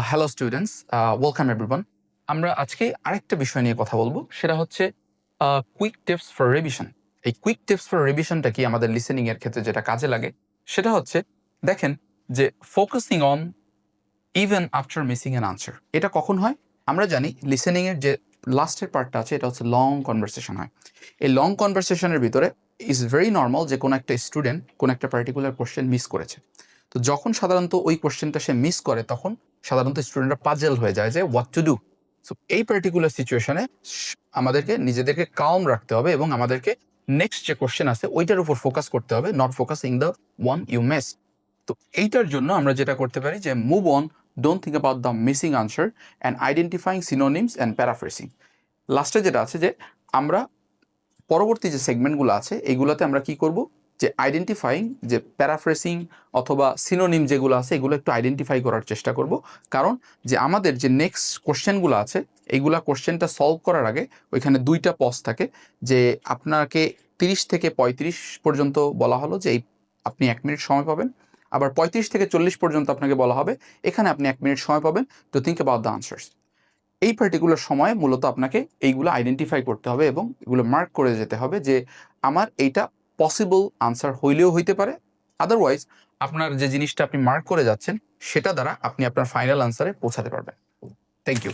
Hello students, welcome everyone. আমরা আজকে আরেকটা বিষয় নিয়ে কথা বলবো, সেটা হচ্ছে কুইক টিপস ফর রিভিশন। এই কুইক টিপস ফর রিভিশনটা কি আমাদের লিসেনিং এর ক্ষেত্রে যেটা কাজে লাগে সেটা হচ্ছে, দেখেন যে focusing on even after missing an answer. এটা কখন হয়? আমরা জানি লিসেনিং এর যে লাস্টের পার্টটা আছে এটা হচ্ছে লং কনভারসেশন হয়। এই লং কনভারসেশনের ভিতরে ইজ ভেরি নর্মাল যে কোনো একটা স্টুডেন্ট কোনো একটা পার্টিকুলার কোশ্চেন মিস করেছে। তো যখন সাধারণত ওই কোশ্চেনটা সে মিস করে তখন সাধারণত স্টুডেন্টরা পাজেল হয়ে যায় যে হোয়াট টু ডু। সো এই পার্টিকুলার সিচুয়েশনে আমাদেরকে নিজেদেরকে কাম রাখতে হবে এবং আমাদেরকে নেক্সট যে কোশ্চেন আছে ওইটার উপর ফোকাস করতে হবে, not focusing the one you miss. তো এইটার জন্য আমরা যেটা করতে পারি যে move on, don't think about the missing answer and identifying synonyms and paraphrasing. লাস্টে যেটা আছে যে আমরা পরবর্তী যে সেগমেন্টগুলো আছে এইগুলোতে আমরা কি করব, যে আইডেন্টিফাইং যে প্যারাফ্রেসিং অথবা সিনোনিম যেগুলো আছে এগুলো একটু আইডেন্টিফাই করার চেষ্টা করব। কারণ যে আমাদের যে নেক্সট কোশ্চেনগুলো আছে এইগুলা কোশ্চেনটা সলভ করার আগে ওইখানে দুইটা পজ থাকে, যে আপনাকে 30 থেকে 35 পর্যন্ত বলা হলো যে এই আপনি 1 মিনিট সময় পাবেন, আবার 35 থেকে 40 পর্যন্ত আপনাকে বলা হবে এখানে আপনি 1 মিনিট সময় পাবেন to think about the answers. এই পার্টিকুলার সময়ে মূলত আপনাকে এইগুলো আইডেন্টিফাই করতে হবে এবং এগুলো মার্ক করে যেতে হবে যে আমার এইটা পসিবল আনসার হইলেও হইতে পারে, আদারওয়াইজ আপনার যে জিনিসটা আপনি মার্ক করে যাচ্ছেন সেটা দ্বারা আপনি আপনার ফাইনাল আনসারে পৌঁছাতে পারবেন। Thank you.